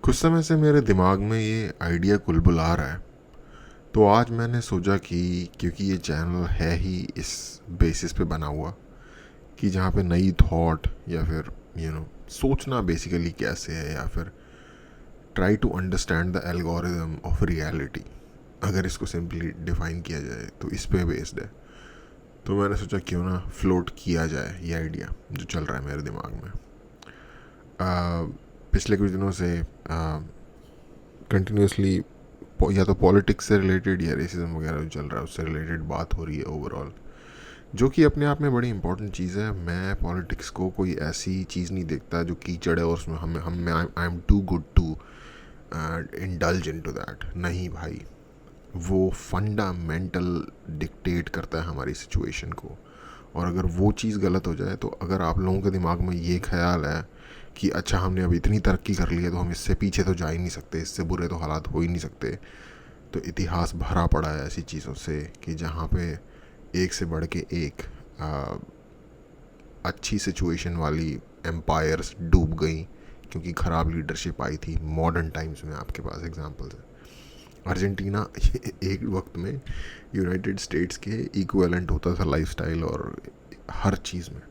कुछ समय से मेरे दिमाग में ये आइडिया कुलबुला रहा है। तो आज मैंने सोचा कि क्योंकि ये चैनल है ही इस बेसिस पे बना हुआ कि जहाँ पे नई थॉट या फिर सोचना बेसिकली कैसे है, या फिर try to understand the algorithm of reality, अगर इसको सिंपली डिफाइन किया जाए तो इस पे बेस्ड है। तो मैंने सोचा क्यों ना फ्लोट किया जाए ये आइडिया जो चल रहा है मेरे दिमाग में। पिछले कुछ दिनों से कंटिन्यूसली या तो पॉलिटिक्स से रिलेटेड या रेसिज्म वगैरह जो चल रहा है उससे रिलेटेड बात हो रही है ओवरऑल, जो कि अपने आप में बड़ी इंपॉर्टेंट चीज़ है। मैं पॉलिटिक्स को कोई ऐसी चीज़ नहीं देखता जो कीचड़ है और उसमें हम I am too good to indulge into that. नहीं भाई, वो फंडामेंटल डिक्टेट करता है हमारी सिचुएशन को। और अगर वो चीज़ गलत हो जाए, तो अगर आप लोगों के दिमाग में ये ख्याल है कि अच्छा हमने अब इतनी तरक्की कर ली है तो हम इससे पीछे तो जा ही नहीं सकते, इससे बुरे तो हालात हो ही नहीं सकते, तो इतिहास भरा पड़ा है ऐसी चीज़ों से कि जहाँ पे एक से बढ़ के एक आ, अच्छी सिचुएशन वाली एम्पायर्स डूब गई क्योंकि ख़राब लीडरशिप आई थी। मॉडर्न टाइम्स में आपके पास एग्जांपल्स है। अर्जेंटीना एक वक्त में यूनाइटेड स्टेट्स के इक्विवेलेंट होता था लाइफस्टाइल और हर चीज़ में।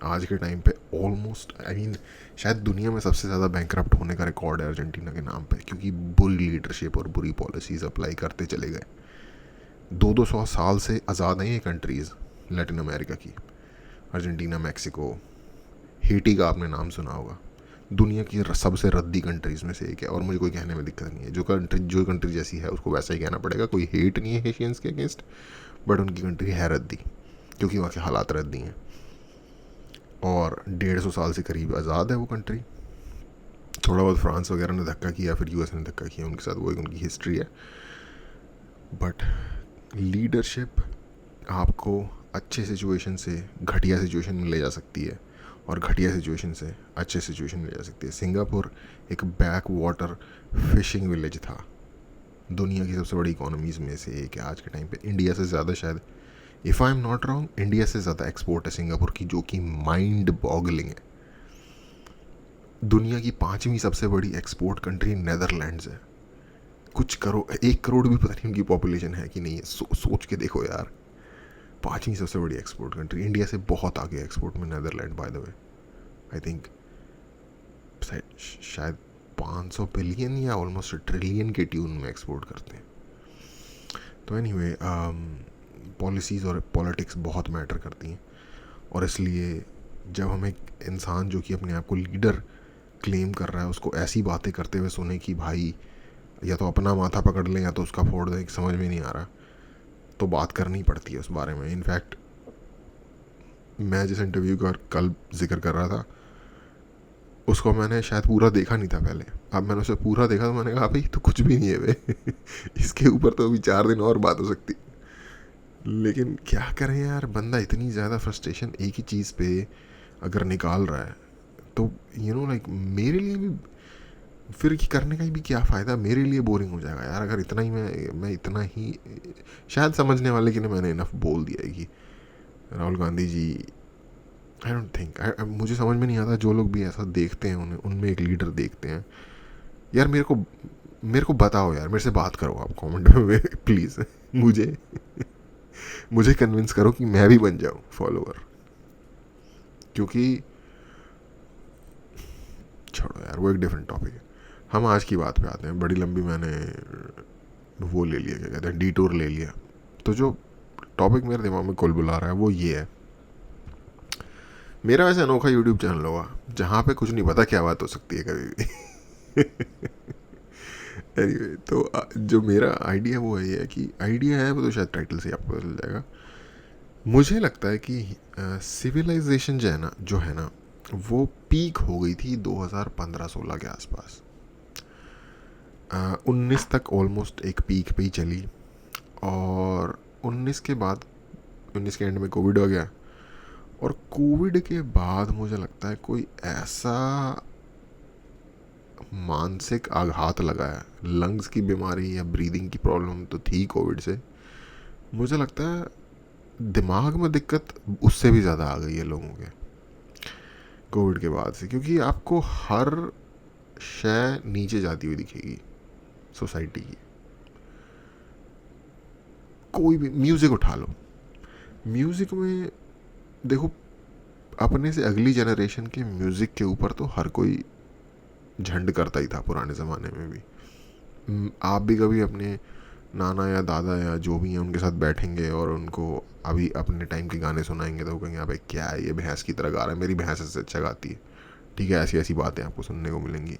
आज के टाइम पे ऑलमोस्ट शायद दुनिया में सबसे ज़्यादा बैंकरप्ट होने का रिकॉर्ड है अर्जेंटीना के नाम पे, क्योंकि बुरी लीडरशिप और बुरी पॉलिसीज़ अप्लाई करते चले गए। 200 साल से आज़ाद हैं ये कंट्रीज़ लैटिन अमेरिका की। अर्जेंटीना, मैक्सिको, हेटी का आपने नाम सुना होगा। दुनिया की सबसे रद्दी कंट्रीज़ में से एक है, और मुझे कोई कहने में दिक्कत नहीं है। जो कंट्री जैसी है उसको वैसा ही कहना पड़ेगा। कोई हेट नहीं है हेशियंस के अगेंस्ट, बट उनकी कंट्री है रद्दी क्योंकि वहाँ के हालात रद्दी हैं। और 150 साल से करीब आज़ाद है वो कंट्री। थोड़ा बहुत फ्रांस वगैरह ने धक्का किया, फिर यूएस ने धक्का किया उनके साथ, वो एक उनकी हिस्ट्री है। बट लीडरशिप आपको अच्छे सिचुएशन से घटिया सिचुएशन में ले जा सकती है, और घटिया सिचुएशन से अच्छे सिचुएशन में ले जा सकती है। सिंगापुर एक बैक वाटर फिशिंग विलेज था, दुनिया की सबसे बड़ी इकोनॉमीज़ में से एक है आज के टाइम पे। इंडिया से ज़्यादा शायद, if I am not wrong, India से ज़्यादा एक्सपोर्ट है सिंगापुर की, जो कि माइंड बॉगलिंग है। दुनिया की 5वीं सबसे बड़ी एक्सपोर्ट कंट्री नेदरलैंड्स है। कुछ करो 1 करोड़ भी पता नहीं उनकी पॉपुलेशन है कि नहीं है। सोच के देखो यार, 5वीं सबसे बड़ी एक्सपोर्ट कंट्री, इंडिया से बहुत आगे एक्सपोर्ट में Netherland. By the way I think शायद 500 बिलियन या ऑलमोस्ट ट्रिलियन के ट्यून में एक्सपोर्ट करते हैं। तो एनीवे, पॉलिसीज़ और पॉलिटिक्स बहुत मैटर करती हैं, और इसलिए जब हम एक इंसान जो कि अपने आप को लीडर क्लेम कर रहा है उसको ऐसी बातें करते हुए सुने कि भाई या तो अपना माथा पकड़ लें या तो उसका फोड़ दें, समझ में नहीं आ रहा, तो बात करनी पड़ती है उस बारे में। इनफैक्ट मैं जिस इंटरव्यू का कल जिक्र कर रहा था उसको मैंने शायद पूरा देखा नहीं था पहले। अब मैंने उसे पूरा देखा तो मैंने कहा भाई तो कुछ भी नहीं है वे इसके ऊपर तो अभी 4 दिन और बात हो सकती। लेकिन क्या करें यार, बंदा इतनी ज़्यादा फ्रस्ट्रेशन एक ही चीज़ पे अगर निकाल रहा है तो लाइक मेरे लिए भी फिर करने का भी क्या फ़ायदा। मेरे लिए बोरिंग हो जाएगा यार अगर इतना ही मैं इतना ही शायद समझने वाले के लिए मैंने इनफ बोल दिया है कि Rahul Gandhi ji, I don't think, मुझे समझ में नहीं आता जो लोग भी ऐसा देखते हैं उन्हें उनमें एक लीडर देखते हैं। यार मेरे को बताओ यार, मेरे से बात करो आप कमेंट में प्लीज़ मुझे कन्विंस करो कि मैं भी बन जाऊँ फॉलोअर। क्योंकि छोड़ो यार, वो एक डिफरेंट टॉपिक है। हम आज की बात पे आते हैं। बड़ी लंबी मैंने वो ले लिया, क्या कहते हैं, डिटूर ले लिया। तो जो टॉपिक मेरे दिमाग में कुल बुला रहा है वो ये है। मेरा वैसे अनोखा यूट्यूब चैनल होगा जहाँ पे कुछ नहीं पता क्या बात हो सकती है कभी भी anyway, तो जो मेरा आइडिया वो है कि आइडिया है वो तो शायद टाइटल से आपको पता चल जाएगा। मुझे लगता है कि सिविलाइजेशन जो है ना वो पीक हो गई थी 2015-16 के आसपास। 19 तक ऑलमोस्ट एक पीक पे ही चली, और 19 के बाद 19 के एंड में कोविड हो गया, और कोविड के बाद मुझे लगता है कोई ऐसा मानसिक आघात लगा है, लंग्स की बीमारी या ब्रीदिंग की प्रॉब्लम तो थी कोविड से, मुझे लगता है दिमाग में दिक्कत उससे भी ज़्यादा आ गई है लोगों के कोविड के बाद से। क्योंकि आपको हर शय नीचे जाती हुई दिखेगी सोसाइटी की। कोई भी म्यूज़िक उठा लो, म्यूज़िक में देखो, अपने से अगली जनरेशन के म्यूज़िक के ऊपर तो हर कोई झंड करता ही था पुराने ज़माने में भी। आप भी कभी अपने नाना या दादा या जो भी हैं उनके साथ बैठेंगे और उनको अभी अपने टाइम के गाने सुनाएंगे तो वो कहेंगे अबे क्या है ये, भैंस की तरह गा रहा है, मेरी भैंस इससे अच्छा गाती है। ठीक है, ऐसी ऐसी बातें आपको सुनने को मिलेंगी।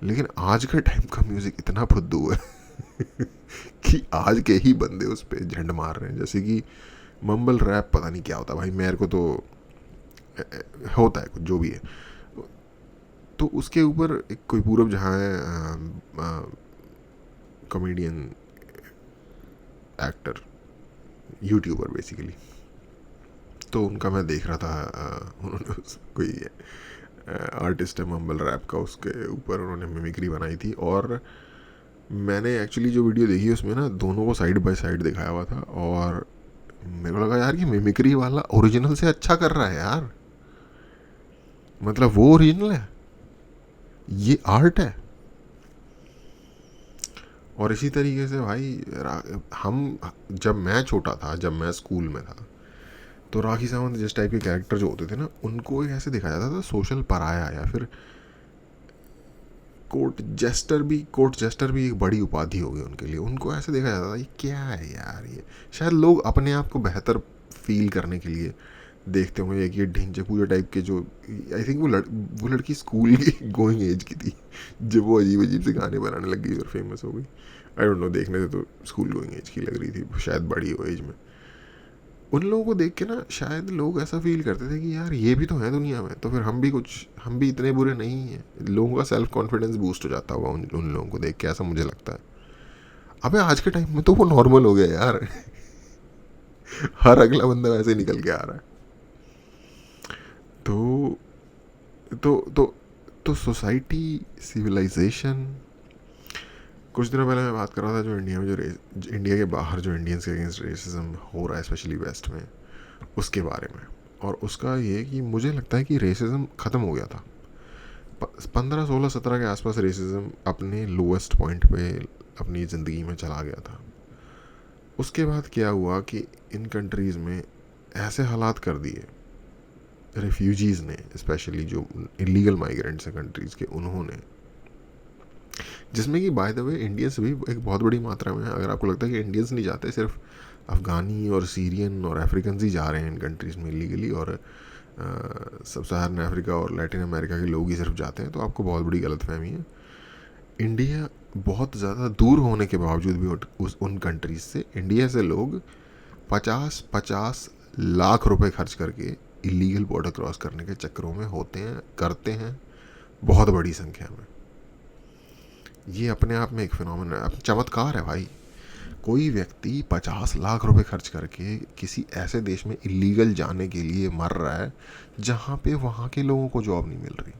लेकिन आज के टाइम का म्यूज़िक इतना फुद्दू है कि आज के ही बंदे उस पर झंड मार रहे हैं। जैसे कि मम्बल रैप, पता नहीं क्या होता भाई, मेरे को तो होता है कुछ जो भी है। तो उसके ऊपर एक कोई पूरब जहाँ है, कॉमेडियन, एक्टर, यूट्यूबर बेसिकली, तो उनका मैं देख रहा था, उन्होंने कोई आर्टिस्ट है मम्बल रैप का, उसके ऊपर उन्होंने मिमिक्री बनाई थी। और मैंने एक्चुअली जो वीडियो देखी उसमें ना दोनों को साइड बाय साइड दिखाया हुआ था, और मेरे को लगा यार कि मिमिक्री वाला ओरिजिनल से अच्छा कर रहा है यार, मतलब वो ओरिजिनल है, ये आर्ट है। और इसी तरीके से भाई हम, जब मैं छोटा था, जब मैं स्कूल में था, तो राखी सावंत जिस टाइप के कैरेक्टर जो होते थे ना, उनको एक ऐसे दिखाया जाता था सोशल पराया, या फिर कोर्ट जेस्टर भी एक बड़ी उपाधि हो गई उनके लिए। उनको ऐसे देखा जाता था ये क्या है यार, ये शायद लोग अपने आप को बेहतर फील करने के लिए देखते होंगे कि ये ढिंचे पूजे टाइप के जो, आई थिंक वो लड़की स्कूल की गोइंग एज की थी जब वो अजीब अजीब से गाने बनाने लग गई और फेमस हो गई। आई डोंट नो, देखने से तो स्कूल गोइंग एज की लग रही थी, शायद बड़ी हो एज में। उन लोगों को देख के ना शायद लोग ऐसा फील करते थे कि यार ये भी तो है दुनिया में, तो फिर हम भी इतने बुरे नहीं हैं। लोगों का सेल्फ कॉन्फिडेंस बूस्ट हो जाता होगा उन लोगों को देख के, ऐसा मुझे लगता है। अबे आज के टाइम में तो वो नॉर्मल हो गया यार हर अगला बंदा वैसे निकल के आ रहा है। तो तो तो तो सोसाइटी, सिविलाइजेशन, कुछ दिनों पहले मैं बात कर रहा था जो इंडिया में इंडिया के बाहर जो इंडियंस के अगेंस्ट रेसिज्म हो रहा है स्पेशली वेस्ट में, उसके बारे में। और उसका ये कि मुझे लगता है कि रेसिज्म ख़त्म हो गया था 15, 16, 17 के आसपास। रेसिज्म अपने लोएस्ट पॉइंट पे अपनी ज़िंदगी में चला गया था। उसके बाद क्या हुआ कि इन कंट्रीज़ में ऐसे हालात कर दिए रेफ्यूजीज़ ने, स्पेशली जो इलीगल माइग्रेंट्स हैं कंट्रीज़ के, उन्होंने, जिसमें कि बाय द वे इंडियंस भी एक बहुत बड़ी मात्रा में है। अगर आपको लगता है कि इंडियंस नहीं जाते, सिर्फ अफ़गानी और सीरियन और अफ्रीकन ही जा रहे हैं इन कंट्रीज़ में इलीगली, और सब सहारन अफ्रीका और लैटिन अमेरिका के लोग ही सिर्फ जाते हैं, तो आपको बहुत बड़ी गलतफहमी है। इंडिया बहुत ज़्यादा दूर होने के बावजूद भी उन कंट्रीज़ से, इंडिया से लोग 50-50 लाख रुपए खर्च करके इलीगल बॉर्डर क्रॉस करने के चक्करों में होते हैं, करते हैं, बहुत बड़ी संख्या में। ये अपने आप में एक फिनोमेना है, चमत्कार है भाई। कोई व्यक्ति 50 लाख रुपए खर्च करके किसी ऐसे देश में इलीगल जाने के लिए मर रहा है जहाँ पे वहाँ के लोगों को जॉब नहीं मिल रही।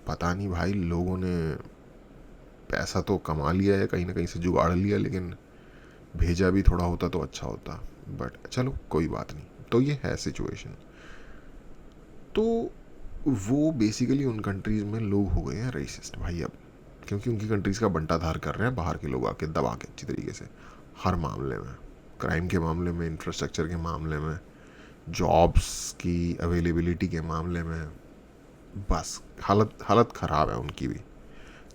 पता नहीं भाई, लोगों ने पैसा तो कमा लिया है, कहीं ना कहीं से जुगाड़ लिया, लेकिन भेजा भी थोड़ा होता तो अच्छा होता। बट चलो कोई बात नहीं, तो ये है सिचुएशन। तो वो बेसिकली उन कंट्रीज़ में लोग हो गए हैं रेसिस्ट भाई अब, क्योंकि उनकी कंट्रीज़ का बंटाधार कर रहे हैं बाहर के लोग आके दबा के अच्छी तरीके से, हर मामले में, क्राइम के मामले में, इंफ्रास्ट्रक्चर के मामले में, जॉब्स की अवेलेबिलिटी के मामले में। बस हालत ख़राब है उनकी भी,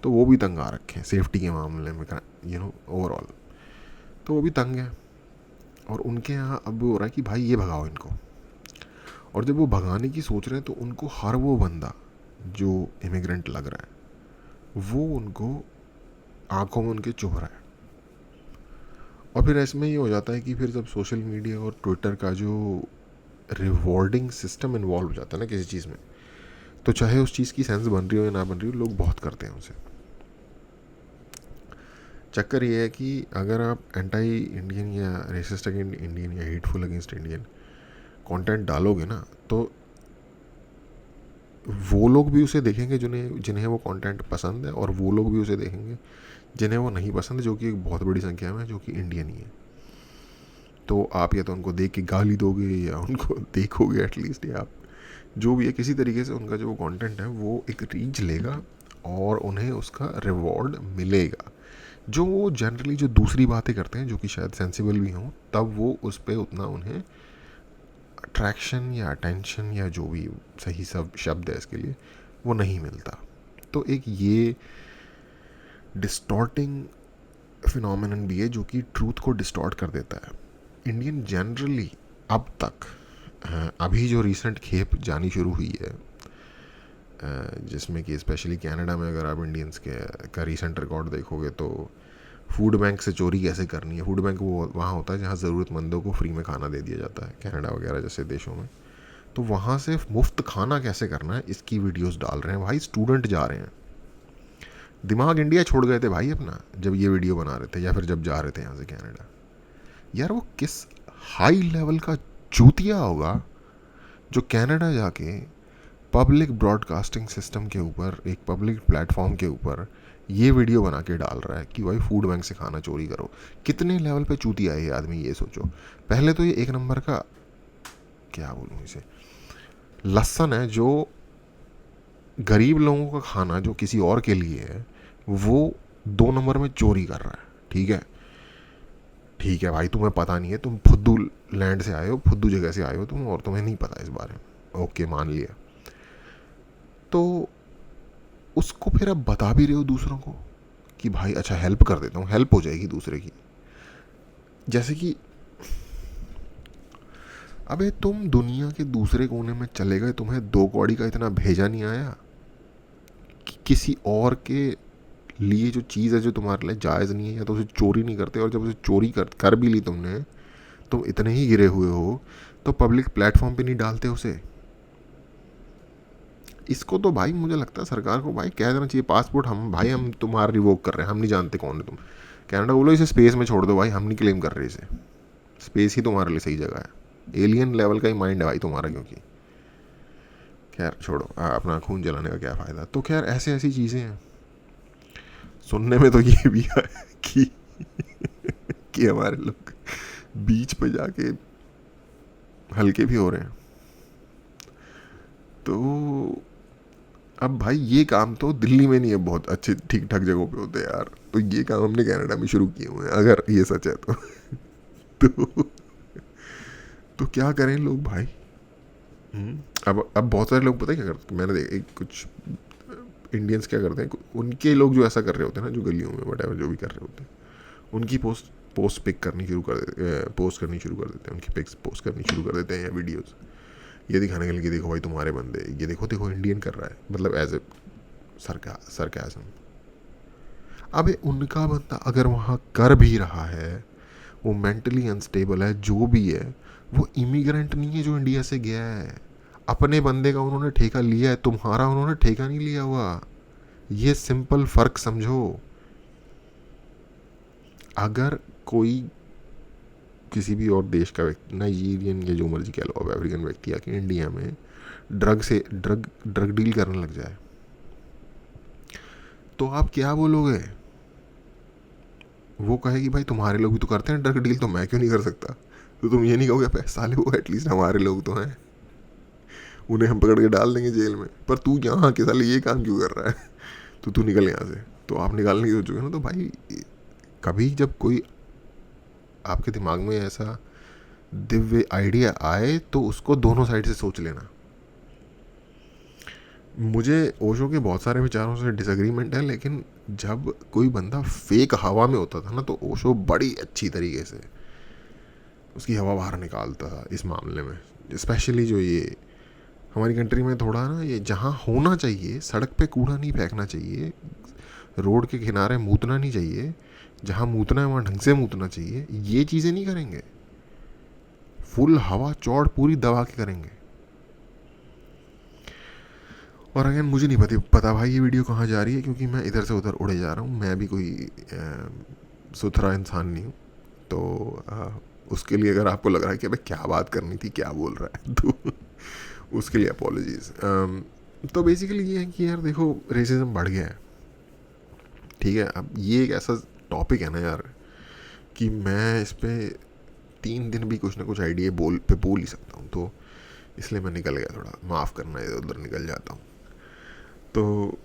तो वो भी तंग आ रखे हैं सेफ्टी के मामले में, ओवरऑल तो वो भी तंग है। और उनके यहाँ अब हो रहा है कि भाई ये भगाओ इनको, और जब वो भगाने की सोच रहे हैं तो उनको हर वो बंदा जो इमिग्रेंट लग रहा है वो उनको आंखों में उनके चुभ रहा है। और फिर इसमें ये हो जाता है कि फिर जब सोशल मीडिया और ट्विटर का जो रिवॉर्डिंग सिस्टम इन्वॉल्व हो जाता है ना किसी चीज़ में, तो चाहे उस चीज़ की सेंस बन रही हो या ना बन रही हो, लोग बहुत करते हैं उसे। चक्कर ये है कि अगर आप एंटी इंडियन या रेसिस्ट अगेंस्ट इंडियन या हेटफुल अगेंस्ट इंडियन कंटेंट डालोगे ना, तो वो लोग भी उसे देखेंगे जिन्हें वो कंटेंट पसंद है, और वो लोग भी उसे देखेंगे जिन्हें वो नहीं पसंद, जो कि एक बहुत बड़ी संख्या में, जो कि इंडियन ही है। तो आप या तो उनको देख के गाली दोगे या उनको देखोगे एटलीस्ट, या आप जो भी है, किसी तरीके से उनका जो कंटेंट है वो एक रीच लेगा और उन्हें उसका रिवॉर्ड मिलेगा। जो वो जनरली जो दूसरी बातें करते हैं जो कि शायद सेंसिबल भी हों, तब वो उस पर उतना उन्हें अट्रैक्शन या अटेंशन या जो भी सही सब शब्द है इसके लिए, वो नहीं मिलता। तो एक ये डिस्टॉर्टिंग फिनोमेनन भी है जो कि ट्रूथ को डिस्टॉर्ट कर देता है। इंडियन जनरली अब तक अभी जो रिसेंट खेप जानी शुरू हुई है, जिसमें कि स्पेशली कनाडा में अगर आप इंडियंस के का रिसेंट रिकॉर्ड देखोगे तो फूड बैंक से चोरी कैसे करनी है। फूड बैंक वो वहाँ होता है जहाँ ज़रूरतमंदों को फ्री में खाना दे दिया जाता है, कनाडा वगैरह जैसे देशों में। तो वहाँ से मुफ्त खाना कैसे करना है इसकी वीडियोस डाल रहे हैं भाई, स्टूडेंट जा रहे हैं। दिमाग इंडिया छोड़ गए थे भाई अपना जब ये वीडियो बना रहे थे या फिर जब जा रहे थे यहाँ से कनाडा। यार वो किस हाई लेवल का चूतिया होगा जो कनाडा जाके पब्लिक ब्रॉडकास्टिंग सिस्टम के ऊपर, एक पब्लिक प्लेटफॉर्म के ऊपर ये वीडियो बना के डाल रहा है कि भाई फूड बैंक से खाना चोरी करो। कितने लेवल पे चूतिया है ये आदमी, ये सोचो। पहले तो ये एक नंबर का, क्या बोलूँ इसे, लसन है जो गरीब लोगों का खाना जो किसी और के लिए है वो 2 नंबर में चोरी कर रहा है। ठीक है भाई, तुम्हें पता नहीं है, तुम फुद्दू लैंड से आए हो, फुद्दू जगह से आए हो तुम, और तुम्हें नहीं पता इस बारे में, ओके मान लिया। तो उसको फिर अब बता भी रहे हो दूसरों को कि भाई अच्छा हेल्प कर देता हूँ, हेल्प हो जाएगी दूसरे की। जैसे कि अबे तुम दुनिया के दूसरे कोने में चले गए, तुम्हें 2 कौड़ी का इतना भेजा नहीं आया कि किसी और के लिए जो चीज़ है जो तुम्हारे लिए जायज़ नहीं है या तो उसे चोरी नहीं करते, और जब उसे चोरी कर भी ली तुमने, तुम इतने ही गिरे हुए हो तो पब्लिक प्लेटफॉर्म पे नहीं डालते उसे। इसको तो भाई मुझे लगता है सरकार को भाई कह देना चाहिए, पासपोर्ट हम तुम्हारा रिवोक कर रहे हैं, हम नहीं जानते कौन है तुम। कनाडा बोलो इसे स्पेस में छोड़ दो भाई, हम नहीं क्लेम कर रहे इसे, स्पेस ही तुम्हारे लिए सही जगह है। एलियन लेवल का ही माइंड है भाई तुम्हारा, क्योंकि खैर छोड़ो, अपना खून जलाने का क्या फ़ायदा। तो खैर ऐसे ऐसी चीज़ें हैं। सुनने में तो ये भी है कि कि हमारे लोग बीच पे जाके हल्के भी हो रहे हैं। तो अब भाई ये काम तो दिल्ली में नहीं है, बहुत अच्छे ठीक ठाक जगहों पे होते हैं यार। तो ये काम हमने कनाडा में शुरू किए हुए हैं, अगर ये सच है तो तो, तो क्या करें लोग भाई। अब बहुत सारे लोग पता है क्या करते, मैंने देखा कुछ इंडियंस क्या करते हैं, उनके लोग जो ऐसा कर रहे होते हैं ना, जो गलियों में वट जो भी कर रहे होते हैं, उनकी पोस्ट पिक करनी शुरू कर देते, पोस्ट करनी शुरू कर देते हैं, उनकी पिक्स पोस्ट करनी शुरू कर देते हैं या वीडियोस, ये दिखाने के लिए कि देखो भाई तुम्हारे बंदे, ये देखो इंडियन कर रहा है, मतलब एज ए सरकाजम। अबे उनका बंदा अगर वहाँ कर भी रहा है, वो मेंटली अनस्टेबल है, जो भी है, वो इमिग्रेंट नहीं है जो इंडिया से गया है। अपने बंदे का उन्होंने ठेका लिया है, तुम्हारा उन्होंने ठेका नहीं लिया हुआ। ये सिंपल फ़र्क समझो। अगर कोई किसी भी और देश का व्यक्ति, नाइजीरियन या जो मर्जी कह लो, अब अफ्रीकन व्यक्ति आके इंडिया में ड्रग डील करने लग जाए, तो आप क्या बोलोगे? वो कहे कि भाई तुम्हारे लोग भी तो करते हैं ड्रग डील, तो मैं क्यों नहीं कर सकता? तो तुम ये नहीं कहोगे पैसा साले वो एटलीस्ट हमारे लोग तो हैं, उन्हें हम पकड़ के डाल देंगे जेल में, पर तू यहाँ के साले ये काम क्यों कर रहा है? तो तू निकल यहाँ से। तो आप निकालने की सोचोगे ना, तो भाई कभी जब कोई आपके दिमाग में ऐसा दिव्य आइडिया आए तो उसको दोनों साइड से सोच लेना। मुझे ओशो के बहुत सारे विचारों से डिसएग्रीमेंट है, लेकिन जब कोई बंदा फेक हवा में होता था ना, तो ओशो बड़ी अच्छी तरीके से उसकी हवा बाहर निकालता था इस मामले में। स्पेशली जो ये हमारी कंट्री में थोड़ा ना, ये जहाँ होना चाहिए सड़क पे कूड़ा नहीं फेंकना चाहिए, रोड के किनारे मूतना नहीं चाहिए, जहाँ मूतना है वहाँ ढंग से मूतना चाहिए, ये चीज़ें नहीं करेंगे, फुल हवा चौड़ पूरी दबा के करेंगे। और अगेन मुझे नहीं पता भाई ये वीडियो कहाँ जा रही है, क्योंकि मैं इधर से उधर उड़े जा रहा हूँ, मैं भी कोई सुथरा इंसान नहीं हूँ। तो उसके लिए अगर आपको लग रहा है कि अबे क्या बात करनी थी, क्या बोल रहा है, तो उसके लिए अपोलॉजीज़। तो बेसिकली ये है कि यार देखो रेसिज्म बढ़ गया है, ठीक है। अब ये एक ऐसा टॉपिक है ना यार कि मैं इस पर 3 दिन भी कुछ ना कुछ आइडिया बोल ही सकता हूँ। तो इसलिए मैं निकल गया, थोड़ा माफ़ करना, इधर उधर निकल जाता हूँ। तो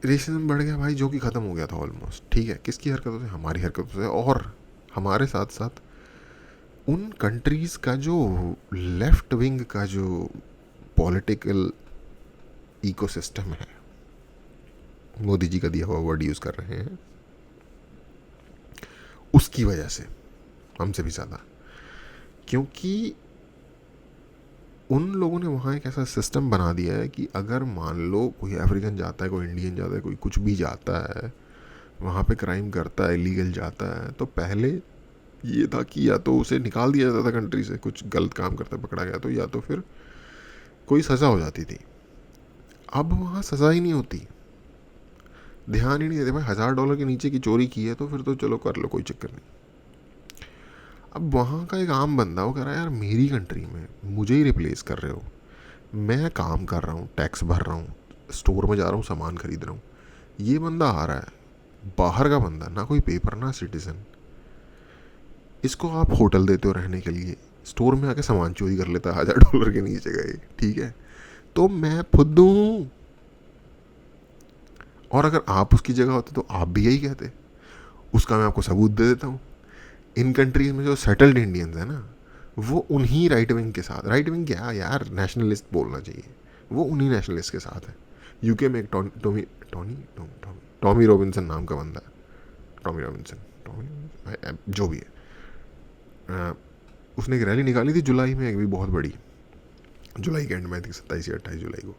रेसिज्म बढ़ गया भाई, जो कि ख़त्म हो गया था ऑलमोस्ट। ठीक है, किसकी हरकतों से? हमारी हरकतों से। और हमारे साथ साथ उन कंट्रीज़ का जो लेफ्ट विंग का जो पॉलिटिकल इकोसिस्टम है, मोदी जी का दिया हुआ वर्ड यूज़ कर रहे हैं, उसकी वजह से हमसे भी ज़्यादा। क्योंकि उन लोगों ने वहाँ एक ऐसा सिस्टम बना दिया है कि अगर मान लो कोई अफ्रीकन जाता है, कोई इंडियन जाता है, कोई कुछ भी जाता है वहाँ पे, क्राइम करता है, इलीगल जाता है, तो पहले ये था कि या तो उसे निकाल दिया जाता था कंट्री से, कुछ गलत काम करता पकड़ा गया तो, या तो फिर कोई सज़ा हो जाती थी। अब वहाँ सज़ा ही नहीं होती, ध्यान ही नहीं देते भाई। $1000 के नीचे की चोरी की है तो फिर तो चलो कर लो, कोई चक्कर नहीं। अब वहाँ का एक आम बंदा वो कह रहा है यार मेरी कंट्री में मुझे ही रिप्लेस कर रहे हो, मैं काम कर रहा हूँ, टैक्स भर रहा हूँ, स्टोर में जा रहा हूँ, सामान खरीद रहा हूँ, ये बंदा आ रहा है बाहर का बंदा, ना कोई पेपर ना सिटीजन, इसको आप होटल देते हो रहने के लिए, स्टोर में आके सामान चोरी कर लेता है $1000 के नीचे गए। ठीक है, तो मैं फुद्दू हूँ। और अगर आप उसकी जगह होते तो आप भी यही कहते। उसका मैं आपको सबूत दे देता हूँ। इन कंट्रीज में जो सेटल्ड इंडियंस है ना, वो उन्हीं राइट विंग के साथ, राइट विंग क्या यार, नेशनलिस्ट बोलना चाहिए, वो उन्हीं नेशनलिस्ट के साथ है। यूके में एक टॉमी रॉबिन्सन नाम का बंदा है, टॉमी रॉबिन्सन, जो भी है, उसने एक रैली निकाली थी जुलाई में, एक भी बहुत बड़ी, जुलाई के एंड में थी, 27 या 28 जुलाई को,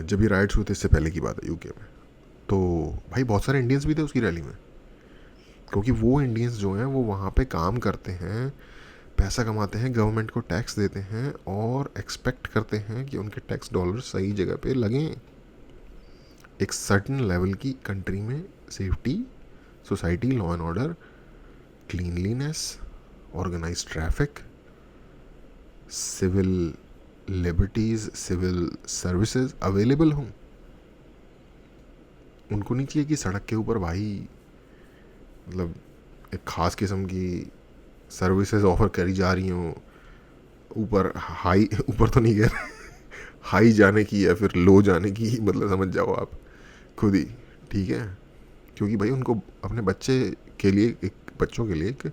जब ये राइट्स हुए थे, इससे पहले की बात है यूके में। तो भाई बहुत सारे इंडियंस भी थे उसकी रैली में, क्योंकि वो इंडियंस जो हैं वो वहाँ पे काम करते हैं, पैसा कमाते हैं, गवर्नमेंट को टैक्स देते हैं और एक्सपेक्ट करते हैं कि उनके टैक्स डॉलर सही जगह पे लगें। एक सर्टन लेवल की कंट्री में safety, society, law and order, cleanliness, organise traffic, civil liberties, civil services available हों। उनको नहीं चाहिए कि सड़क के ऊपर भाई मतलब एक ख़ास किस्म की सर्विसेज ऑफर करी जा रही हों, ऊपर हाई, ऊपर तो नहीं कह रहे, हाई जाने की या फिर लो जाने की, मतलब समझ जाओ आप खुद ही। ठीक है, क्योंकि भाई उनको अपने बच्चे के लिए, एक बच्चों के लिए एक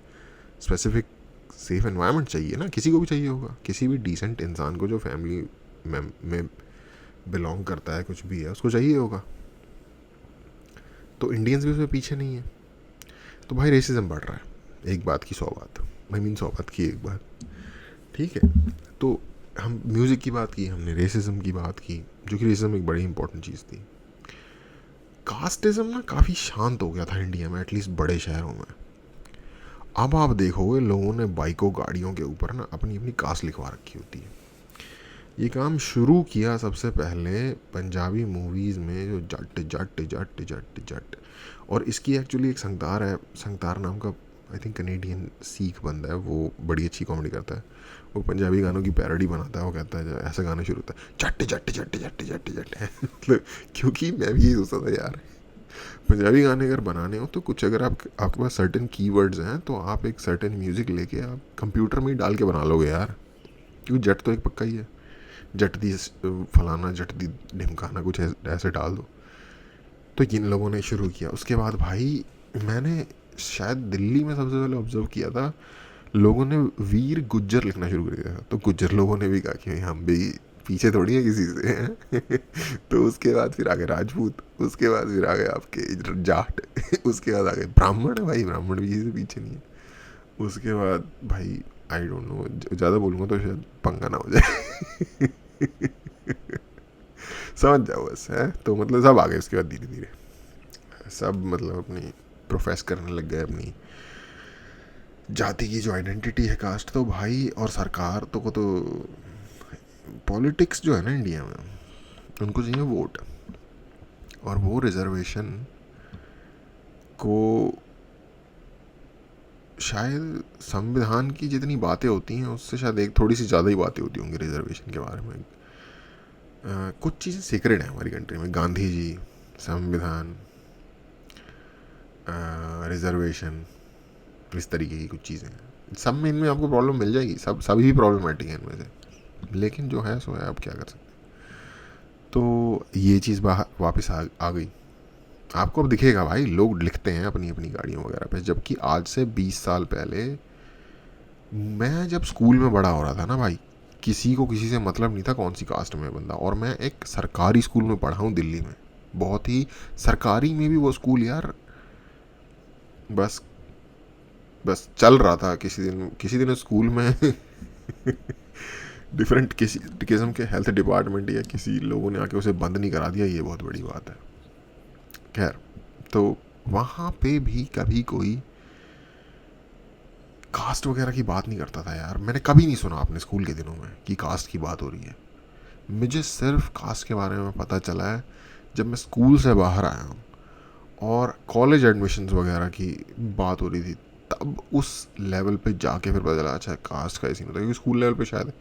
स्पेसिफिक सेफ एनवायरनमेंट चाहिए ना, किसी को भी चाहिए होगा, किसी भी डिसेंट इंसान को जो फैमिली में बिलोंग करता है, कुछ भी है, उसको चाहिए होगा। तो इंडियंस भी उसमें पीछे नहीं है। तो भाई रेसिज्म बढ़ रहा है, एक बात की 100 बात, आई मीन 100 बात की एक बात। ठीक है, तो हम म्यूज़िक की बात की, हमने रेसिज्म की बात की, जो कि रेसिज्म एक बड़ी इंपॉर्टेंट चीज़ थी। कास्टिज्म ना काफ़ी शांत हो गया था इंडिया में, एटलीस्ट बड़े शहरों में। अब आप देखोगे लोगों ने बाइकों, गाड़ियों के ऊपर ना अपनी अपनी कास्ट लिखवा रखी होती है। ये काम शुरू किया सबसे पहले पंजाबी मूवीज़ में, जो जट जट जट जट जट, और इसकी एक्चुअली एक संगतार है, संगतार नाम का आई थिंक कनेडियन सीख बंदा है, वो बड़ी अच्छी कॉमेडी करता है। वो पंजाबी गानों की पैरोडी बनाता है, वो कहता है ऐसा गाना शुरू होता है जट जट जट जट जट जट है। मतलब क्योंकि मैं भी यही सोचता था यार, पंजाबी गाने अगर बनाने हो तो कुछ, अगर आपके पास सर्टेन कीवर्ड्स हैं तो आप एक सर्टेन म्यूज़िक लेके आप कंप्यूटर में ही डाल के बना लोगे यार, क्योंकि जट तो एक पक्का ही है, जट दी फलाना, जट दी ढिमकाना, कुछ ऐसे डाल दो। तो जिन लोगों ने शुरू किया, उसके बाद भाई मैंने शायद दिल्ली में सबसे पहले ऑब्जर्व किया था, लोगों ने वीर गुज्जर लिखना शुरू कर दिया था। तो गुज्जर लोगों ने भी कहा कि हम भी पीछे थोड़ी है किसी से हैं। तो उसके बाद फिर आ गए राजपूत, उसके बाद फिर आ गए आपके जाट, उसके बाद आ गए ब्राह्मण। भाई ब्राह्मण भी किसी से पीछे नहीं है। उसके बाद भाई आई डोंट नो, ज़्यादा बोलूँगा तो शायद पंगा ना हो जाए। समझ जाओ बस, है तो मतलब सब आ गए उसके बाद, धीरे धीरे सब मतलब अपनी प्रोफेस करने लग गए अपनी जाति की जो आइडेंटिटी है, कास्ट। तो भाई और सरकार तो पॉलिटिक्स जो है ना इंडिया में, उनको चाहिए वोट, और वो रिजर्वेशन को शायद संविधान की जितनी बातें होती हैं उससे शायद एक थोड़ी सी ज़्यादा ही बातें होती होंगी रिजर्वेशन के बारे में। कुछ चीज़ें सीक्रेट हैं हमारी कंट्री में, गांधी जी, संविधान, रिजर्वेशन, इस तरीके की कुछ चीज़ें हैं। सब में इनमें आपको प्रॉब्लम मिल जाएगी, सभी प्रॉब्लमेटिक है इनमें से। लेकिन जो है सो है, अब क्या कर सकते। तो ये चीज़ बाहर वापस आ गई। आपको अब दिखेगा भाई, लोग लिखते हैं अपनी अपनी गाड़ियों वगैरह पे, जबकि आज से 20 साल पहले मैं जब स्कूल में बड़ा हो रहा था ना भाई, किसी को किसी से मतलब नहीं था कौन सी कास्ट में है बंदा। और मैं एक सरकारी स्कूल में पढ़ा हूँ दिल्ली में, बहुत ही सरकारी में भी वो स्कूल यार, बस बस चल रहा था। किसी दिन स्कूल में डिफरेंट किसी किस्म के हेल्थ डिपार्टमेंट या किसी लोगों ने आके उसे बंद नहीं करा दिया, ये बहुत बड़ी बात है। खैर, तो वहाँ पे भी कभी कोई कास्ट वगैरह की बात नहीं करता था यार। मैंने कभी नहीं सुना अपने स्कूल के दिनों में कि कास्ट की बात हो रही है। मुझे सिर्फ कास्ट के बारे में पता चला है जब मैं स्कूल से बाहर आया हूँ और कॉलेज एडमिशन्स वगैरह की बात हो रही थी, तब उस लेवल पे जाके फिर पता चला अच्छा कास्ट का ऐसी नहीं होता। क्योंकि स्कूल लेवल पे शायद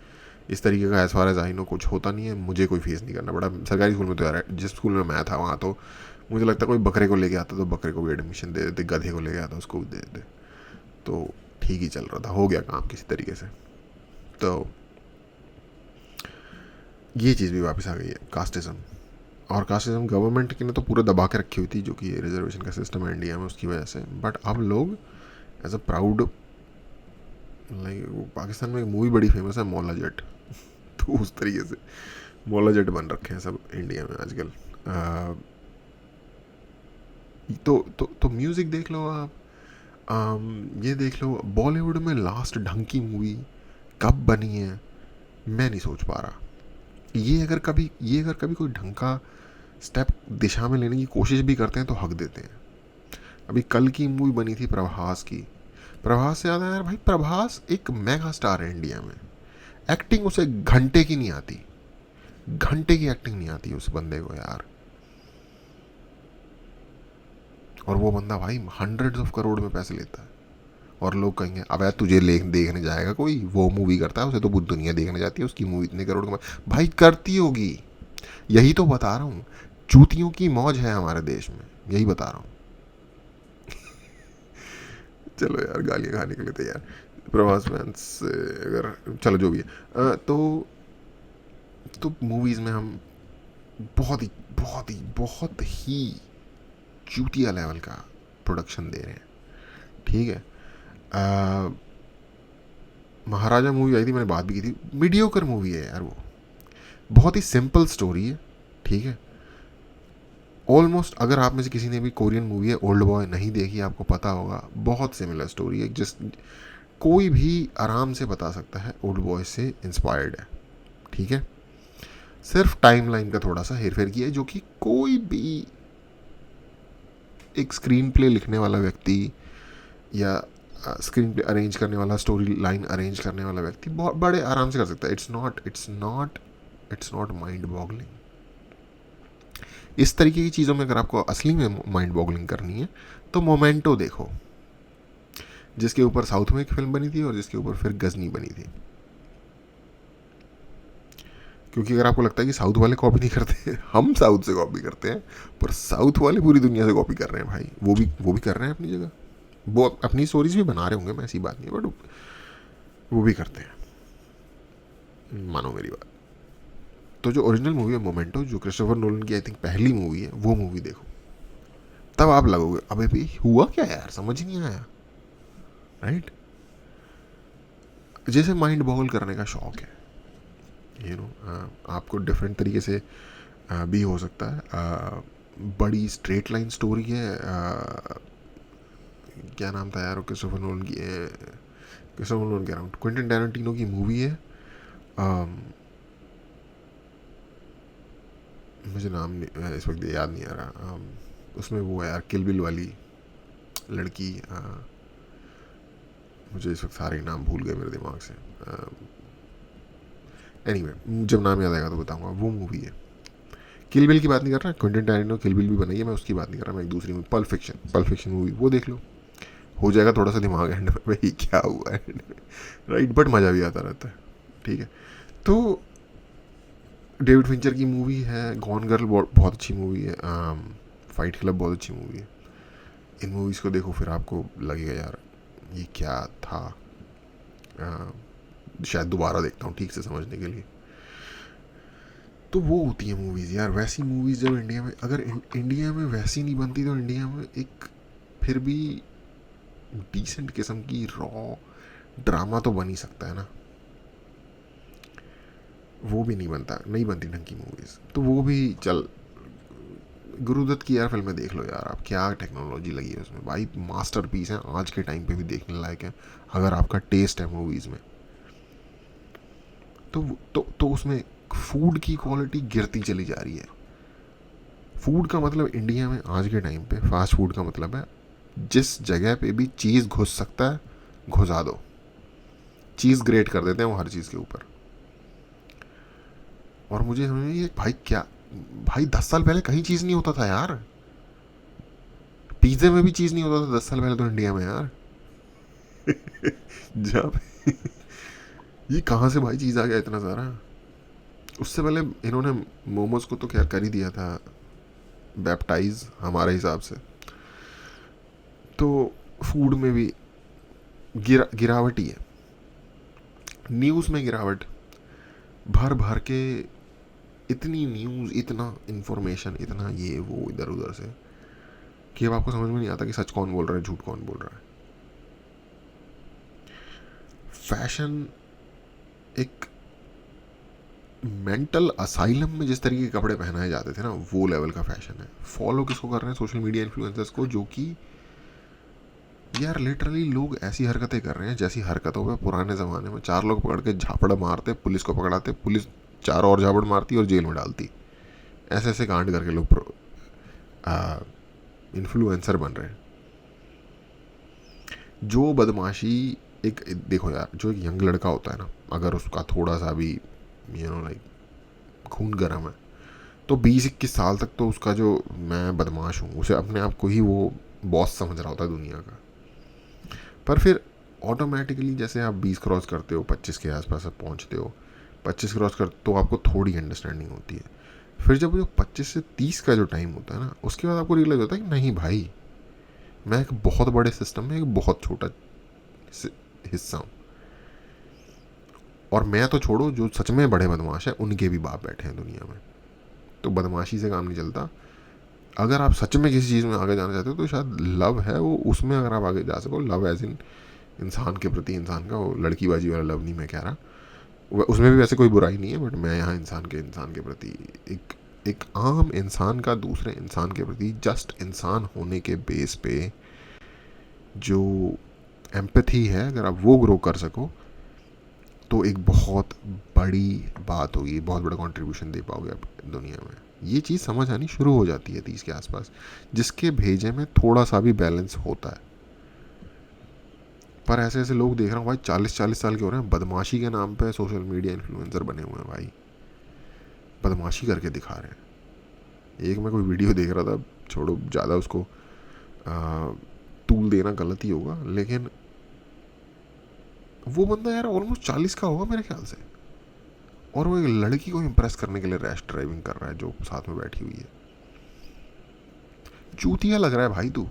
इस तरीके का as far as I know कुछ होता नहीं है। मुझे कोई फीस नहीं करना पड़ा सरकारी स्कूल में। तो यार जिस स्कूल में मैं था वहाँ तो मुझे लगता है कोई बकरे को लेके आता तो बकरे को भी एडमिशन दे देते, गधे को लेके आता उसको भी दे देते। तो ठीक ही चल रहा था, हो गया काम किसी तरीके से। तो ये चीज़ भी वापस आ गई है, कास्टिज्म। और कास्टिज्म गवर्नमेंट की ने तो पूरा दबा के रखी हुई थी, जो कि रिजर्वेशन का सिस्टम है इंडिया में, उसकी वजह से। बट अब लोग as a proud, like Pakistan में एक मूवी बड़ी फेमस है मौला जट तो उस तरीके से मौला जट बन रखे हैं सब इंडिया में आजकल। तो म्यूज़िक देख लो आप। ये देख लो बॉलीवुड में लास्ट ढंग की मूवी कब बनी है, मैं नहीं सोच पा रहा। ये अगर कभी कोई ढंग का स्टेप दिशा में लेने की कोशिश भी करते हैं तो हक देते हैं। अभी कल की मूवी बनी थी प्रभास की। प्रभास से याद आया यार भाई, प्रभास एक मेगा स्टार है इंडिया में। एक्टिंग उसे घंटे की नहीं आती, घंटे की एक्टिंग नहीं आती उस बंदे को यार। और वो बंदा भाई हंड्रेड्स ऑफ करोड़ में पैसे लेता है। और लोग कहेंगे अब यार तुझे देखने जाएगा कोई, वो मूवी करता है, उसे तो पूरी दुनिया देखने जाती है, उसकी मूवी इतने करोड़ कमा। भाई करती होगी, यही तो बता रहा हूँ। चूतियों की मौज है हमारे देश में, यही बता रहा हूँ। चलो यार गालियाँ खाने के लिए तैयार प्रभास फैंस अगर, चलो जो भी है। तो मूवीज़ में हम बहुत ही चूतिया लेवल का प्रोडक्शन दे रहे हैं, ठीक है। महाराजा मूवी आई थी, मैंने बात भी की थी, मीडियोकर मूवी है यार वो। बहुत ही सिंपल स्टोरी है, ठीक है। ऑलमोस्ट अगर आप में से किसी ने भी कोरियन मूवी है ओल्ड बॉय नहीं देखी, आपको पता होगा, बहुत सिमिलर स्टोरी है। जिस कोई भी आराम से बता सकता है ओल्ड बॉय से इंस्पायर्ड है, ठीक है। सिर्फ टाइमलाइन का थोड़ा सा हेरफेर किया है, जो कि कोई भी एक स्क्रीन प्ले लिखने वाला व्यक्ति या स्क्रीन प्ले अरेंज करने वाला, स्टोरी लाइन अरेंज करने वाला व्यक्ति बहुत बड़े आराम से कर सकता है। It's not mind boggling. इस तरीके की चीज़ों में अगर आपको असली में माइंड बॉगलिंग करनी है तो मोमेंटो देखो, जिसके ऊपर साउथ में एक फिल्म बनी थी और जिसके ऊपर फिर गजनी बनी थी। क्योंकि अगर आपको लगता है कि साउथ वाले कॉपी नहीं करते, हम साउथ से कॉपी करते हैं, पर साउथ वाले पूरी दुनिया से कॉपी कर रहे हैं भाई। वो भी कर रहे हैं अपनी जगह, वो अपनी स्टोरीज भी बना रहे होंगे, मैं ऐसी बात नहीं, बट वो भी करते हैं, मानो मेरी बात। तो जो ओरिजिनल मूवी है मोमेंटो, जो क्रिस्टोफर नोलन की आई थिंक पहली मूवी है, वो मूवी देखो, तब आप लगोगे अबे भाई हुआ क्या यार, समझ ही नहीं आया, राइट। जैसे माइंड बॉगल करने का शौक है, आपको डिफरेंट तरीके से भी हो सकता है। बड़ी स्ट्रेट लाइन स्टोरी है। क्या नाम था यार क्रिस्टोफर नोलन की, क्रिस्टोफर नोलन कह रहा हूँ, क्विंटन टैरेंटिनो की मूवी है। मुझे नाम इस वक्त याद नहीं आ रहा। उसमें वो है यार किल बिल वाली लड़की, मुझे इस वक्त सारे नाम भूल गए मेरे दिमाग से। एनीवे जब नाम याद आएगा तो बताऊंगा। वो मूवी है, किल बिल की बात नहीं कर रहा, क्विंटन टैरेंटिनो किल बिल भी बनाई है, मैं उसकी बात नहीं कर रहा, मैं एक दूसरी मूवी पल्प फिक्शन मूवी, वो देख लो, हो जाएगा थोड़ा सा दिमाग एंड में भाई क्या हुआ है, राइट। बट मज़ा भी आता रहता है, ठीक है। तो डेविड फिंचर की मूवी है गॉन गर्ल, बहुत अच्छी मूवी है। फाइट क्लब बहुत अच्छी मूवी है। इन मूवीज़ को देखो, फिर आपको लगेगा यार ये क्या था। शायद दोबारा देखता हूँ ठीक से समझने के लिए। तो वो होती है मूवीज़ यार, वैसी मूवीज़ जब इंडिया में, अगर इंडिया में वैसी नहीं बनती तो इंडिया में एक फिर भी डिसेंट किस्म की रॉ ड्रामा तो बन ही सकता है ना। वो भी नहीं बनता, नहीं बनती ढंग की मूवीज़, तो वो भी चल। गुरुदत्त की यार फिल्में देख लो यार आप, क्या टेक्नोलॉजी लगी है उसमें भाई, मास्टरपीस है, आज के टाइम पे भी देखने लायक है अगर आपका टेस्ट है मूवीज़ में। तो उसमें फूड की क्वालिटी गिरती चली जा रही है। फूड का मतलब इंडिया में आज के टाइम पे फास्ट फूड का मतलब है जिस जगह पे भी चीज़ घुस सकता है घुसा दो, चीज़ ग्रेट कर देते हैं वो हर चीज़ के ऊपर। और मुझे समझ में ये भाई क्या, भाई 10 साल पहले कहीं चीज़ नहीं होता था यार, पिज्ज़े में भी चीज़ नहीं होता था 10 साल पहले तो इंडिया में यार। जब ये कहाँ से भाई चीज़ आ गया इतना सारा। उससे पहले इन्होंने मोमोज को तो क्या कर ही दिया था बैप्टाइज हमारे हिसाब से। तो फूड में भी गिरावट ही है, न्यूज़ में गिरावट, भर भर के इतनी न्यूज़, इतना इन्फॉर्मेशन, इतना ये वो इधर उधर से कि अब आपको समझ में नहीं आता कि सच कौन बोल रहा है झूठ कौन बोल रहा है। फैशन एक मेंटल असाइलम में जिस तरीके के कपड़े पहनाए जाते थे ना, वो लेवल का फैशन है। फॉलो किसको कर रहे हैं? सोशल मीडिया इन्फ्लुएंसर्स को, जो कि यार लिटरली लोग ऐसी हरकतें कर रहे हैं जैसी हरकतों पे पुराने ज़माने में 4 लोग पकड़ के झापड़ मारते, पुलिस को पकड़ाते, पुलिस 4 और झापड़ मारती और जेल में डालती। ऐसे ऐसे कांड करके लोग इन्फ्लुएंसर बन रहे हैं। जो बदमाशी, एक देखो यार, जो एक यंग लड़का होता है ना, अगर उसका थोड़ा सा भी लाइक खून गर्म है, तो 20-21 साल तक तो उसका जो मैं बदमाश हूँ, उसे अपने आप को ही वो बॉस समझ रहा होता है दुनिया का। पर फिर ऑटोमेटिकली जैसे आप 20 क्रॉस करते हो, 25 के आसपास आप पहुँचते हो, 25 क्रॉस कर तो आपको थोड़ी अंडरस्टैंडिंग होती है। फिर जब जो 25 से 30 का जो टाइम होता है ना, उसके बाद आपको रियलाइज होता है कि नहीं भाई, मैं एक बहुत बड़े सिस्टम में एक बहुत छोटा हिस्सा हूँ। और मैं तो छोड़ो, जो सच में बड़े बदमाश हैं उनके भी बाप बैठे हैं दुनिया में। तो बदमाशी से काम नहीं चलता। अगर आप सच में किसी चीज़ में आगे जाना चाहते हो तो शायद लव है वो, उसमें अगर आप आगे जा सको, लव एज इन इंसान के प्रति इंसान का, वो लड़कीबाजी वाला लव नहीं मैं कह रहा, उसमें भी वैसे कोई बुराई नहीं है, बट मैं यहाँ इंसान के प्रति एक एक आम इंसान का दूसरे इंसान के प्रति जस्ट इंसान होने के बेस पे जो एम्पैथी है, अगर आप वो ग्रो कर सको तो एक बहुत बड़ी बात होगी, बहुत बड़ा कंट्रीब्यूशन दे पाओगे आप दुनिया में। ये चीज़ समझ आनी शुरू हो जाती है 30 के आसपास, जिसके भेजे में थोड़ा सा भी बैलेंस होता है। पर ऐसे ऐसे लोग देख रहा हूँ भाई, 40-40 साल के हो रहे हैं, बदमाशी के नाम पे सोशल मीडिया इन्फ्लुएंसर बने हुए हैं भाई, बदमाशी करके दिखा रहे हैं। एक मैं कोई वीडियो देख रहा था, छोड़ो ज़्यादा उसको तूल देना गलत ही होगा, लेकिन वो बंदा यार ऑलमोस्ट 40 का होगा मेरे ख्याल से, और वो एक लड़की को इम्प्रेस करने के लिए रैश ड्राइविंग कर रहा है जो साथ में बैठी हुई है। चूतिया लग रहा है भाई तू।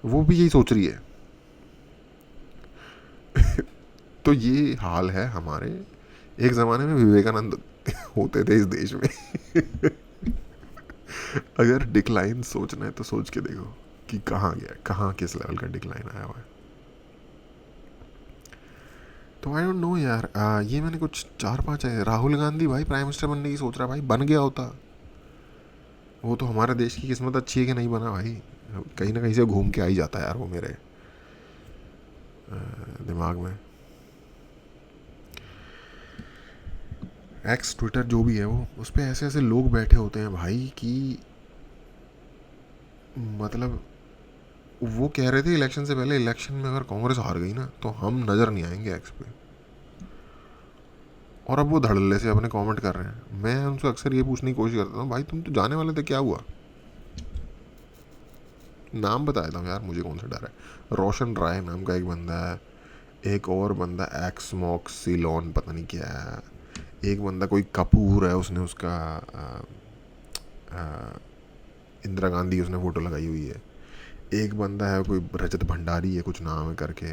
वो भी यही सोच रही है। तो ये हाल है हमारे। एक ज़माने में विवेकानंद होते थे इस देश में। अगर डिक्लाइन सोचना है तो सोच के देखो कि कहाँ गया, कहाँ किस लेवल का डिक्लाइन आया हुआ है। तो आई डोंट नो यार, ये मैंने कुछ 4-5 है। राहुल गांधी भाई प्राइम मिनिस्टर बनने की सोच रहा है भाई, बन गया होता। वो तो हमारे देश की किस्मत अच्छी है कि नहीं बना भाई, कहीं ना कहीं से घूम के आ ही जाता है यार वो मेरे दिमाग में। एक्स ट्विटर जो भी है वो, उस पर ऐसे ऐसे लोग बैठे होते हैं भाई कि मतलब वो कह रहे थे इलेक्शन से पहले, इलेक्शन में अगर कांग्रेस हार गई ना तो हम नज़र नहीं आएंगे एक्स पे। और अब वो धड़ल्ले से अपने कमेंट कर रहे हैं। मैं उनसे अक्सर ये पूछने की कोशिश करता हूँ, भाई तुम तो जाने वाले थे, क्या हुआ? नाम बता देता हूँ यार, मुझे कौन सा डर है। रोशन राय नाम का एक बंदा है, एक और बंदा एक्समॉक्स सिलोन पता नहीं क्या है, एक बंदा कोई कपूर है, उसने उसका इंदिरा गांधी उसने फ़ोटो लगाई हुई है। एक बंदा है कोई रजत भंडारी है कुछ नाम है करके,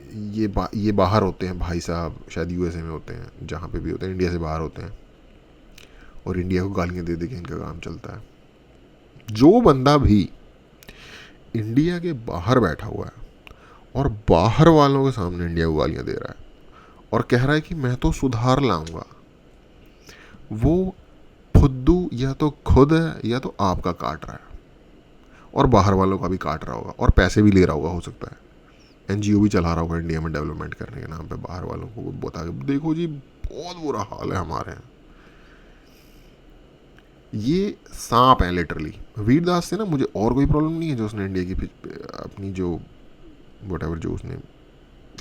ये बाहर होते हैं भाई साहब, शायद यूएसए में होते हैं, जहाँ पे भी होते हैं, इंडिया से बाहर होते हैं, और इंडिया को गालियाँ दे दे के इनका काम चलता है। जो बंदा भी इंडिया के बाहर बैठा हुआ है और बाहर वालों के सामने इंडिया को गालियाँ दे रहा है और कह रहा है कि मैं तो सुधार लाऊंगा, वो फुद्दू या तो खुद है या तो आपका काट रहा है, और बाहर वालों का भी काट रहा होगा और पैसे भी ले रहा होगा, हो सकता है एनजीओ भी चला रहा होगा इंडिया में डेवलपमेंट करने के नाम पे, बाहर वालों को बता के देखो जी बहुत बुरा हाल है हमारे यहाँ। ये सांप है लिटरली। वीरदास से ना मुझे और कोई प्रॉब्लम नहीं है, जो उसने इंडिया की अपनी जो वट जो उसने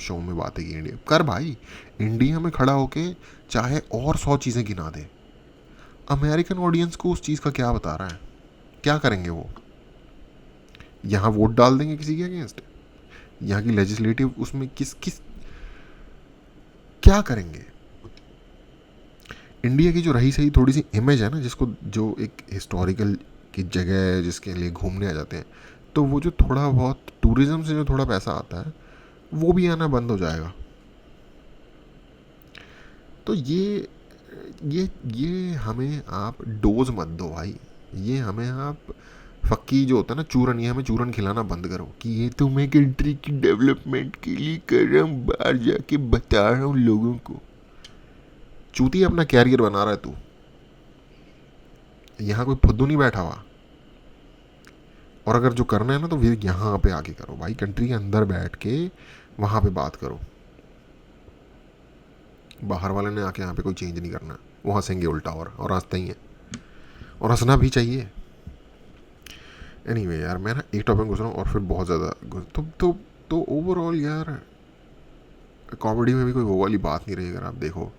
शो में बातें की इंडिया कर, भाई इंडिया में खड़ा होके चाहे और 100 चीज़ें गिना दे, अमेरिकन ऑडियंस को उस चीज़ का क्या बता रहा है? क्या करेंगे वो? यहाँ वोट डाल देंगे किसी के अगेंस्ट? यहाँ की लेजिस्लेटिव उसमें किस किस क्या करेंगे? इंडिया की जो रही सही थोड़ी सी इमेज है ना, जिसको जो एक हिस्टोरिकल की जगह है जिसके लिए घूमने आ जाते हैं, तो वो जो थोड़ा बहुत टूरिज्म से जो थोड़ा पैसा आता है वो भी आना बंद हो जाएगा। तो ये हमें आप डोज मत दो भाई, ये हमें आप फक्की जो होता है ना चूरन, ये हमें चूरन खिलाना बंद करो कि ये तो मैं कंट्री की डेवलपमेंट के लिए कर रहा हूँ, बाहर जाके बता रहा हूँ लोगों को। चूती अपना कैरियर बना रहा है तू, यहाँ कोई फुद्दू नहीं बैठा हुआ। और अगर जो करना है ना तो फिर यहाँ पे आके करो भाई, कंट्री के अंदर बैठ के वहाँ पे बात करो। बाहर वाले ने आके यहाँ पे कोई चेंज नहीं करना, वो हंसेंगे उल्टा और हंसते ही हैं, और हंसना भी चाहिए। एनीवे यार, मैं ना एक टॉपिक घुस रहा हूँ और फिर बहुत ज़्यादा तो ओवरऑल यार कॉमेडी में भी कोई वो वाली बात नहीं रही। अगर आप देखो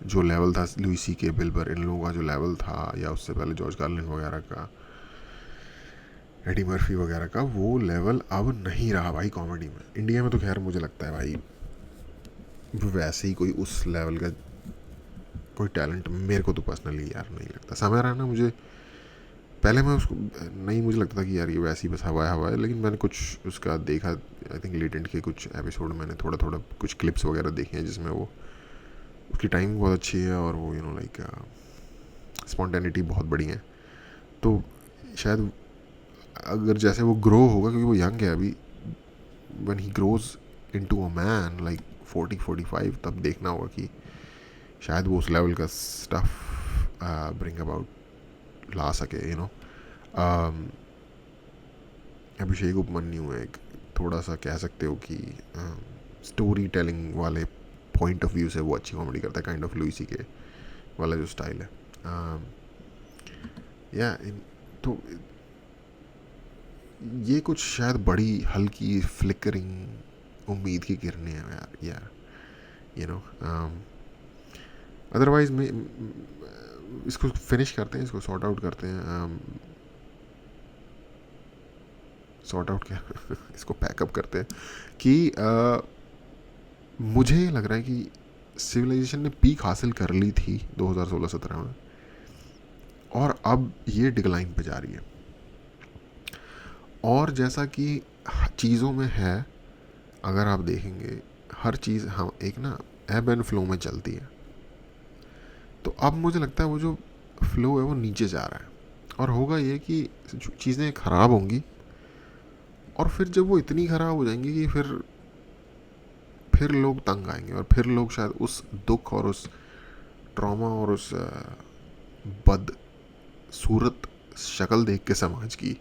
जो लेवल था लुई सी के, बिल बर, इन लोगों का जो लेवल था, या उससे पहले जॉर्ज कार्लिन वगैरह का, एडी मर्फी वगैरह का, वो लेवल अब नहीं रहा भाई कॉमेडी में। इंडिया में तो खैर मुझे लगता है भाई वैसे ही कोई उस लेवल का कोई टैलेंट मेरे को तो पर्सनली यार नहीं लगता। समय रहा ना, मुझे पहले मैं उसको नहीं, मुझे लगता था कि यार ये वैसे ही बस हवा है, लेकिन मैंने कुछ उसका देखा, आई थिंक लेटेंट के कुछ एपिसोड मैंने थोड़ा थोड़ा कुछ क्लिप्स वगैरह देखे हैं जिसमें वो उसकी टाइमिंग बहुत अच्छी है और वो लाइक स्पॉन्टेनिटी बहुत बड़ी है। तो शायद अगर जैसे वो ग्रो होगा, क्योंकि वो यंग है अभी, when he grows into a man like 40-45, तब देखना होगा कि शायद वो उस लेवल का स्टफ ब्रिंग अबाउट ला सके, अभिषेक उपमन्यु एक थोड़ा सा कह सकते हो कि स्टोरी टेलिंग वाले पॉइंट ऑफ व्यू से वो अच्छी कॉमेडी करता है, काइंड ऑफ लुई सी के वाला जो स्टाइल है। तो ये कुछ शायद बड़ी हल्की फ्लिकरिंग उम्मीद की किरणें हैं यार अदरवाइज में इसको फिनिश करते हैं, इसको सॉर्ट आउट करते हैं, सॉर्ट आउट क्या इसको पैकअप करते हैं कि मुझे लग रहा है कि सिविलाइजेशन ने पीक हासिल कर ली थी 2016-17 में, और अब ये डिक्लाइन पे जा रही है। और जैसा कि चीज़ों में है, अगर आप देखेंगे हर चीज़ हम एक ना एब एंड फ्लो में चलती है, तो अब मुझे लगता है वो जो फ्लो है वो नीचे जा रहा है, और होगा ये कि चीज़ें ख़राब होंगी, और फिर जब वो इतनी ख़राब हो जाएंगी कि फिर लोग तंग आएंगे, और फिर लोग शायद उस दुख और उस ट्रॉमा और उस बदसूरत शक्ल देख के समाज की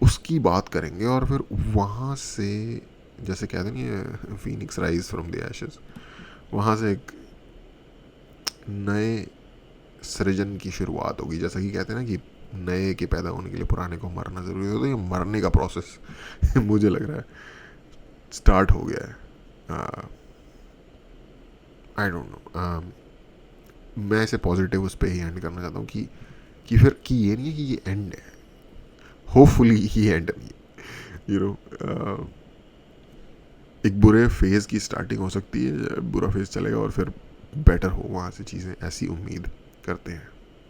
उसकी बात करेंगे, और फिर वहाँ से जैसे कहते नहीं, Phoenix rise from the ashes, वहाँ से एक नए सृजन की शुरुआत होगी। जैसा कि कहते हैं ना कि नए के पैदा होने के लिए पुराने को मरना ज़रूरी होता है, तो ये मरने का प्रोसेस मुझे लग रहा है स्टार्ट हो गया है। आई डोंट नो, मैं इसे पॉजिटिव उस पर ही एंड करना चाहता हूँ कि फिर कि ये नहीं है कि ये एंड है, होपफुली ये एंड नहीं है, एक बुरे फेज़ की स्टार्टिंग हो सकती है, बुरा फेज़ चलेगा और फिर बेटर हो, वहाँ से चीज़ें, ऐसी उम्मीद करते हैं।